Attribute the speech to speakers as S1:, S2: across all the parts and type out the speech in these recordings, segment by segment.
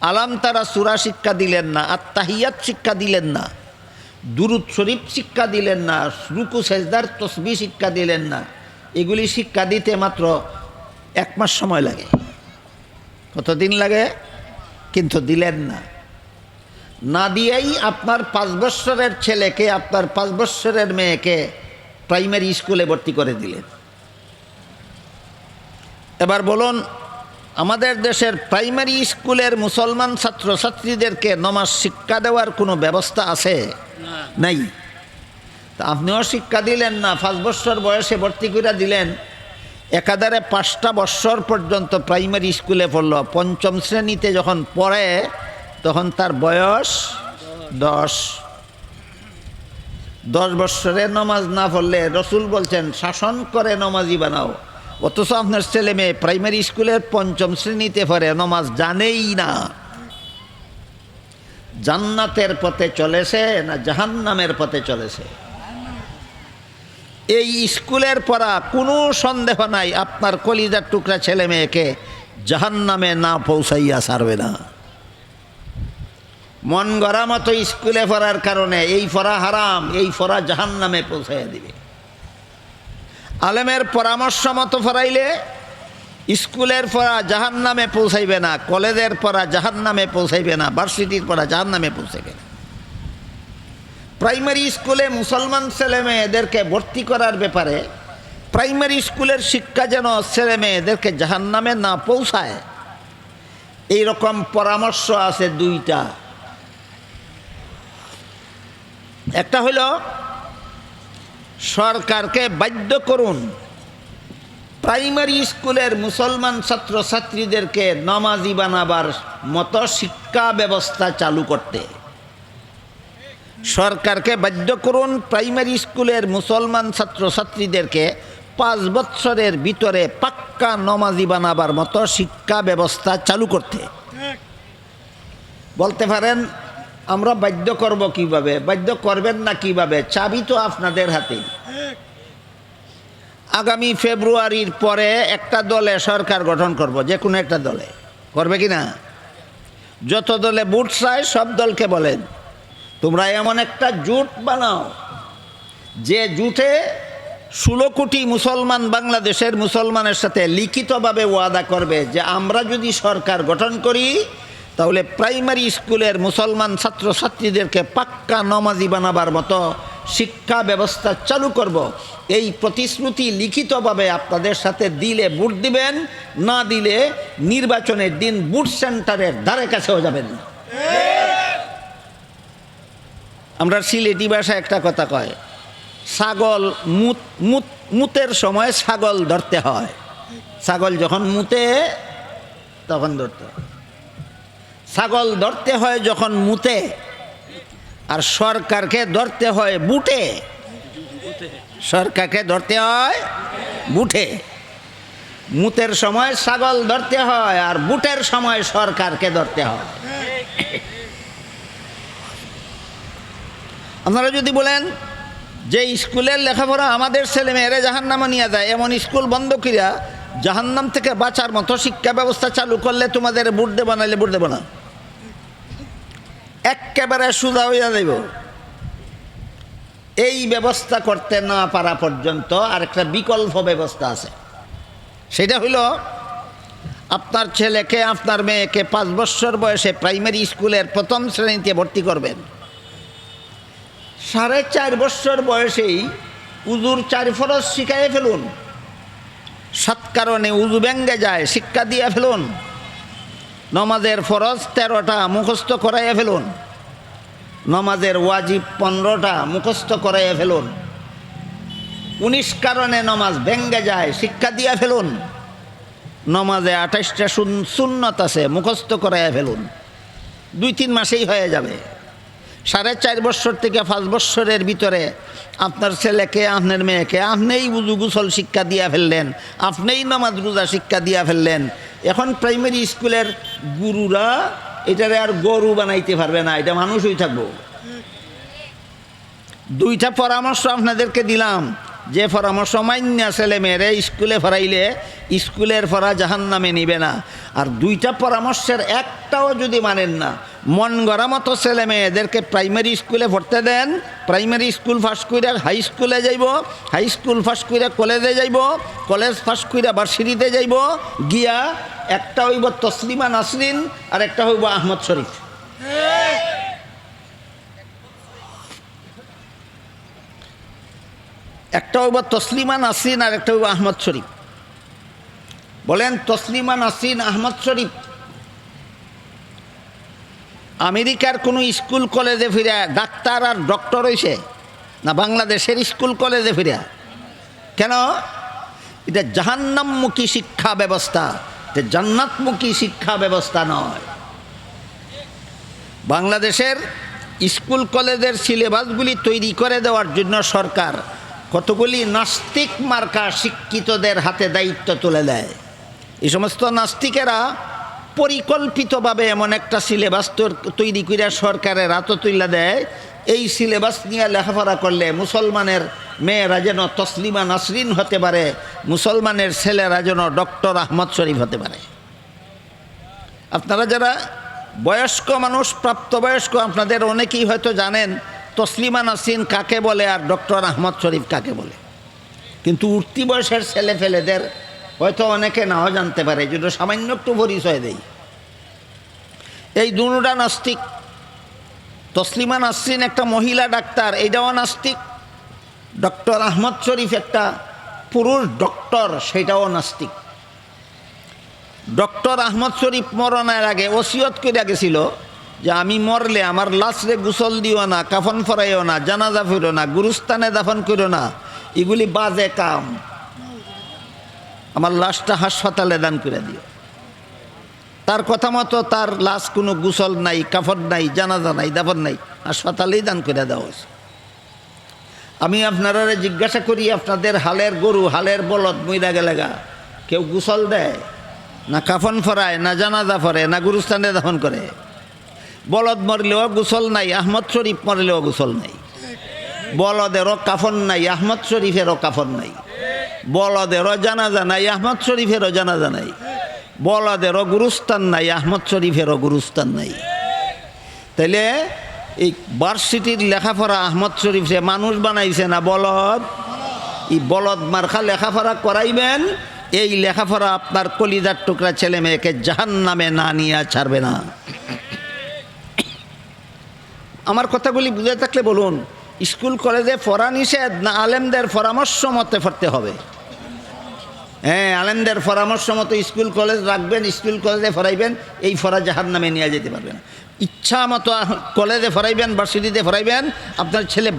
S1: আলাম তারা সূরা শিক্ষা দিলেন না, আত্তাহিয়াত শিক্ষা দিলেন না, দুরূদ শরীফ শিক্ষা দিলেন না, রুকু সেজদার তসবিহ শিক্ষা দিলেন না। এগুলি শিক্ষা দিতে মাত্র 1 মাস সময় লাগে। কতদিন লাগে? কিন্তু দিলেন না। না দিয়েই আপনার 5 বৎসরের ছেলেকে, আপনার 5 বৎসরের মেয়েকে প্রাইমারি স্কুলে ভর্তি করে দিলেন। এবার বলুন, আমাদের দেশের প্রাইমারি স্কুলের মুসলমান ছাত্রছাত্রীদেরকে নামাজ শিক্ষা দেওয়ার কোনো ব্যবস্থা আছে? নাই। তা আপনিও শিক্ষা দিলেন না, 5 বৎসর বয়সে ভর্তি করে দিলেন। একাধারে 5টা বৎসর পর্যন্ত প্রাইমারি স্কুলে পড়ল। 5ম শ্রেণীতে যখন পড়ে তখন তার বয়স 10 বৎসরে নামাজ না পড়লে রসুল বলছেন শাসন করে নামাজি বানাও। অথচ আপনার ছেলে মেয়ে প্রাইমারি স্কুলের 5ম শ্রেণীতে পড়ে, নামাজ জানেই না। জান্নাতের পথে চলেছে না জাহান্নামের পথে চলেছে? এই স্কুলের পড়া কোনো সন্দেহ নাই আপনার কলিজার টুকরা ছেলে মেয়েকে জাহান্নামে না পৌঁছাইয়া ছাড়বে না। মন গড়া মতো স্কুলে পড়ার কারণে এই পড়া হারাম, এই পড়া জাহান্নামে পৌঁছাইয়া দিবে। আলেমের পরামর্শ মতো পড়াইলে স্কুলের পড়া জাহান্নামে পৌঁছাইবে না, কলেজের পড়া জাহান্নামে পৌঁছাইবে না, ভার্সিটির পড়া জাহান্নামে পৌঁছাইবে না। প্রাইমারি স্কুলে মুসলমান ছেলে মেয়েদেরকে ভর্তি করার ব্যাপারে প্রাইমারি স্কুলের শিক্ষা যেন ছেলে মেয়েদেরকে জাহান্নামে না পৌঁছায়, এই রকম পরামর্শ আছে 2টা। একটা হইল সরকারকে বাধ্য করুন প্রাইমারি স্কুলের মুসলমান ছাত্রছাত্রীদেরকে নামাজি বানাবার মতো শিক্ষা ব্যবস্থা চালু করতে। সরকারকে বাধ্য করুন প্রাইমারি স্কুলের মুসলমান ছাত্রছাত্রীদেরকে 5 বৎসরের ভিতরে পাক্কা নামাজি বানাবার মতো শিক্ষা ব্যবস্থা চালু করতে। বলতে পারেন আমরা বাধ্য করব কিভাবে? বাধ্য করবেন না কিভাবে? চাবি তো আপনাদের হাতে। আগামী ফেব্রুয়ারির পরে একটা দলে সরকার গঠন করব, যে কোনো একটা দলে। করবে কি না? যত দলে ভোট চায় সব দলকে বলেন তোমরা এমন একটা জোট বানাও যে জোটে 16 কোটি মুসলমান বাংলাদেশের মুসলমানের সাথে লিখিতভাবে ওয়াদা করবে যে আমরা যদি সরকার গঠন করি তাহলে প্রাইমারি স্কুলের মুসলমান ছাত্রছাত্রীদেরকে পাক্কা নামাজি বানাবার মতো শিক্ষা ব্যবস্থা চালু করব। এই প্রতিশ্রুতি লিখিতভাবে আপনাদের সাথে দিলে ভোট দিবেন, না দিলে নির্বাচনের দিন ভোট সেন্টারের ধারে কাছেও যাবেন না। আমরা সিলেটি ভাষায় একটা কথা কয়, ছাগল মুতের সময় ছাগল ধরতে হয়। ছাগল যখন মুতে তখন ধরতে হয়। ছাগল ধরতে হয় যখন মুতে, আর সরকারকে ধরতে হয় বুটে। সরকারকে ধরতে হয় বুটে। মুতের সময় ছাগল ধরতে হয় আর বুটের সময় সরকারকে ধরতে হয়। আপনারা যদি বলেন যে স্কুলের লেখাপড়া আমাদের ছেলে মেয়েরা জাহান্নামে নিয়ে যায়, এমন স্কুল বন্ধ করিয়া জাহান্নাম থেকে বাঁচার মতো শিক্ষা ব্যবস্থা চালু করলে তোমাদের ভোট দেব, নাইলে ভোট দেব না। একেবারে সোজা হইয়া যাইব। এই ব্যবস্থা করতে না পারা পর্যন্ত আরেকটা বিকল্প ব্যবস্থা আছে। সেটা হইল আপনার ছেলেকে আপনার মেয়েকে 5 বৎসর বয়সে প্রাইমারি স্কুলের 1ম শ্রেণীতে ভর্তি করবেন। 4.5 বৎসর বয়সেই উজুর 4 ফরজ শিখাইয়ে ফেলুন। 7 কারণে উজু ভেঙ্গে যায় শিক্ষা দিয়ে ফেলুন। নমাজের ফরজ 13টা মুখস্থ করাইয়া ফেলুন। নমাজের ওয়াজিব 15টা মুখস্থ করাইয়া ফেলুন। 19 কারণে নমাজ ভেঙ্গে যায় শিক্ষা দিয়া ফেলুন। নমাজে 28টা সুন্নত আছে মুখস্থ করাইয়া ফেলুন। 2-3 মাসেই হয়ে যাবে। 4.5 বৎসর থেকে 5 বৎসরের ভিতরে আপনার ছেলেকে আপনার মেয়েকে আপনিই উজু গোসল শিক্ষা দিয়া ফেললেন, আপনিই নামাজ রোজা শিক্ষা দিয়া ফেললেন। এখন প্রাইমারি স্কুলের গুরুরা এটারে আর গরু বানাইতে পারবে না, এটা মানুষই থাকবো। 2টা পরামর্শ আপনাদেরকে দিলাম। যে পরামর্শ মান্য ছেলে মেয়েরে স্কুলে ফরাইলে স্কুলের ফরা জাহান্নামে নিবে না। আর দুইটা পরামর্শের একটাও যদি মানেন না, মন গড়া মতো ছেলে মেয়েদেরকে প্রাইমারি স্কুলে পড়তে দেন, প্রাইমারি স্কুল ফার্স্ট করে হাই স্কুলে যাইব, হাই স্কুল ফার্স্ট করে কলেজে যাইব, কলেজ ফার্স্ট করে ভার্সিটিতে যাইব, গিয়া একটা হইব তসলিমা নাসরিন আর একটা হইব আহমদ শরীফ। একটা হইব তসলিমা নাসরিন আর একটা হইব আহমদ শরীফ। বলেন তসলিমা নাসরিন আহমদ শরীফ আমেরিকার কোনো স্কুল কলেজে ফিরে ডাক্তার আর ডক্টর হইছে না বাংলাদেশের স্কুল কলেজে ফিরে? কেন? এটা জাহান্নামমুখী শিক্ষা ব্যবস্থা, এটা জান্নাতমুখী শিক্ষা ব্যবস্থা নয়। বাংলাদেশের স্কুল কলেজের সিলেবাসগুলি তৈরি করে দেওয়ার জন্য সরকার কতগুলি নাস্তিক মার্কা শিক্ষিতদের হাতে দায়িত্ব তুলে দেয়। এই সমস্ত নাস্তিকেরা পরিকল্পিতভাবে এমন একটা সিলেবাস তৈরি করে সরকারের হাতে তুলে দেয়, এই সিলেবাস নিয়ে লেখাপড়া করলে মুসলমানের মেয়েরা যেন তসলিমা নাসরিন হতে পারে, মুসলমানের ছেলেরা যেন ডক্টর আহমদ শরীফ হতে পারে। আপনারা যারা বয়স্ক মানুষ, প্রাপ্তবয়স্ক, আপনাদের অনেকেই হয়তো জানেন তসলিমা নাসরিন কাকে বলে আর ডক্টর আহমদ শরীফ কাকে বলে, কিন্তু উঠতি বয়সের ছেলে ফেলেদের হয়তো অনেকে নাও জানতে পারে, এই জন্য সামান্য একটু পরিচয় দেই। এই দুটা নাস্তিক। তসলিমা নাসরিন একটা মহিলা ডাক্তার, এইটাও নাস্তিক। ডক্টর আহমদ শরীফ একটা পুরুষ ডক্টর, সেটাও নাস্তিক। ডক্টর আহমদ শরীফ মরণের আগে ওসিয়ত করে গেছিল যে আমি মরলে আমার লাশরে গোসল দিও না, কাফন ফরাইও না, জানাজা ফিরো না, গুরুস্থানে দাফন করো না, এগুলি বাজে কাম, আমার লাশটা হাসপাতালে দান করে দিও। তার কথা মতো তার লাশ কোনো গোসল নাই, কাফন নাই, জানাজা নাই, দাফন নাই, হাসপাতালেই দান করে দেওয়া হয়েছে। আমি আপনারা জিজ্ঞাসা করি, আপনাদের হালের গরু, হালের বলদ মইরা গেলেগা কেউ গোসল দেয় না, কাফন ফরায় না, জানাজা ফরে না, গুরুস্থানে দাফন করে? বলদ মরলেও গোসল নাই, আহমদ শরীফ মরলেও গোসল নাই। বলদেরও কাফন নাই, আহমদ শরীফেরও কাফন নাই। বলদেরও জানাজা নাই, আহমদ শরীফেরও জানাজা নাই। বলদেরও গুরুস্থান নাই, আহমদ শরীফেরও গুরুস্থান নাই। তাইলে এই ভার্সিটির লেখাপড়া আহমদ শরীফে মানুষ বানাইছে না বলদ? এই বলদ মার্খা লেখাপড়া করাইবেন, এই লেখাপড়া আপনার কলিজার টুকরা ছেলে মেয়েকে জাহান্নামে না নিয়ে ছাড়বে না। আমার কথাগুলি বুঝে থাকলে বলুন, স্কুল কলেজে পড়া নিষেধ না আলেমদের পরামর্শ মতে পড়তে হবে? হ্যাঁ, আলেমদের পরামর্শ মতো স্কুল কলেজ রাখবেন, স্কুল কলেজে পড়াইবেন, এই পড়া জাহান্নামে নিয়ে যেতে পারবেন। ইচ্ছা মতো কলেজে পড়াইবেন, ভার্সিটিতে পড়াইবেন, আপনার ছেলে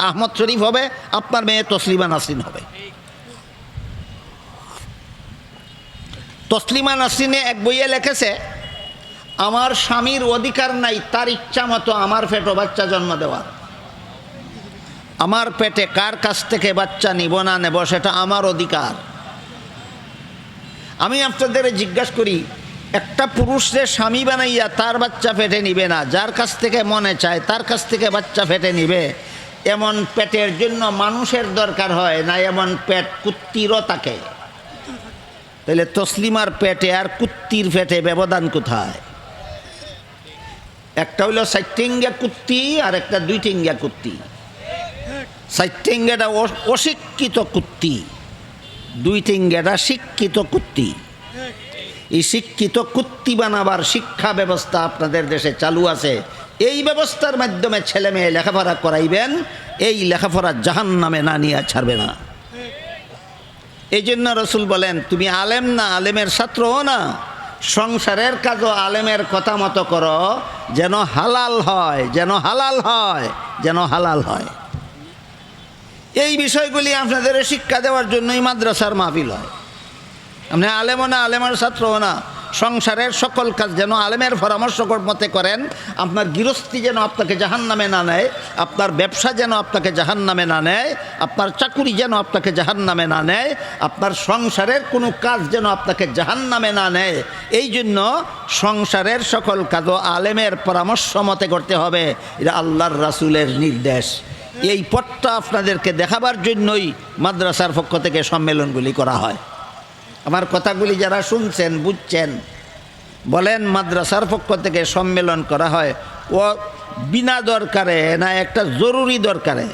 S1: আহমদ শরীফ হবে, আপনার মেয়ে তসলিমা নাসরিন হবে। তসলিমা নাসরিনে এক বইয়ে লিখেছে, আমার স্বামীর অধিকার নাই তার ইচ্ছা মতো আমার পেটে বাচ্চা জন্ম দেওয়ার। আমার পেটে কার কাছ থেকে বাচ্চা নিব না নেব সেটা আমার অধিকার। আমি আপনাদের জিজ্ঞাসা করি, একটা পুরুষের স্বামী বানাইয়া তার বাচ্চা পেটে নিবে না, যার কাছ থেকে মনে চায় তার কাছ থেকে বাচ্চা পেটে নিবে, এমন পেটের জন্য মানুষের দরকার হয় না, এমন পেট কুত্তিরও থাকে। তাহলে তসলিমার পেটে আর কুত্তির পেটে ব্যবধান কোথায়? একটা হইল 4 টিঙ্গা কুত্তি আর একটা 2 টিঙ্গা কুত্তি। 4 টিঙ্গাটা অশিক্ষিত কুত্তি, 2 টিঙ্গাটা শিক্ষিত কুত্তি। এই শিক্ষিত কুত্তি বানাবার শিক্ষা ব্যবস্থা আপনাদের দেশে চালু আছে। এই ব্যবস্থার মাধ্যমে ছেলে মেয়ে লেখাপড়া করাইবেন, এই লেখাপড়া জাহান্নামে না নিয়ে ছাড়বে না। এই জন্য রসুল বলেন, তুমি আলেম না, আলেমের ছাত্রও না, সংসারের কাজও আলেমের কথা মতো করো, যেন হালাল হয়, যেন হালাল হয়, যেন হালাল হয়। এই বিষয়গুলি আপনাদের শিক্ষা দেওয়ার জন্যই মাদ্রাসার মাহফিল হয়। আপনি আলেমও না, আলেমের ছাত্রও না, সংসারের সকল কাজ যেন আলেমের পরামর্শ মতে করেন। আপনার গৃহস্থী যেন আপনাকে জাহান্নামে না নেয়, আপনার ব্যবসা যেন আপনাকে জাহান্নামে না নেয়, আপনার চাকুরি যেন আপনাকে জাহান্নামে না নেয়, আপনার সংসারের কোনো কাজ যেন আপনাকে জাহান্নামে না নেয়। এই জন্য সংসারের সকল কাজও আলেমের পরামর্শ মতে করতে হবে, এটা আল্লাহর রাসূলের নির্দেশ। এই পথটা আপনাদেরকে দেখাবার জন্যই মাদ্রাসার পক্ষ থেকে সম্মেলনগুলি করা হয়। আমার কথাগুলি যারা শুনছেন বুঝছেন, বলেন মাদ্রাসার পক্ষ থেকে সম্মেলন করা হয় ও বিনা দরকারে না একটা জরুরি দরকারে?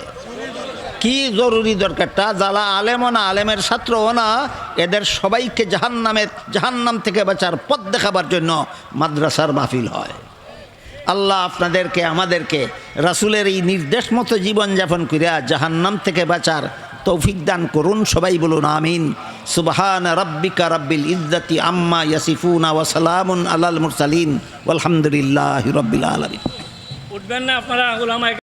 S1: কি জরুরি দরকারটা? যারা আলেমও না, আলেমের ছাত্রও না, এদের সবাইকে জাহান্নাম থেকে বাঁচার পথ দেখাবার জন্য মাদ্রাসার মাহফিল হয়। আল্লাহ আপনাদেরকে আমাদেরকে রাসূলের এই নির্দেশ মতো জীবনযাপন করিয়া জাহান্নাম থেকে বাঁচার তৌফিক দান করুন। সবাই বলুন আমিন। সুবহান রাব্বিকা রাব্বিল ইজ্জাতি আম্মা ইয়াসিফুনা ওয়া সালামুন আলাল মুরসালিন ওয়ালহামদুলিল্লাহি রাব্বিল আলামিন।
S2: উঠবেন না আপনারা উলামায়ে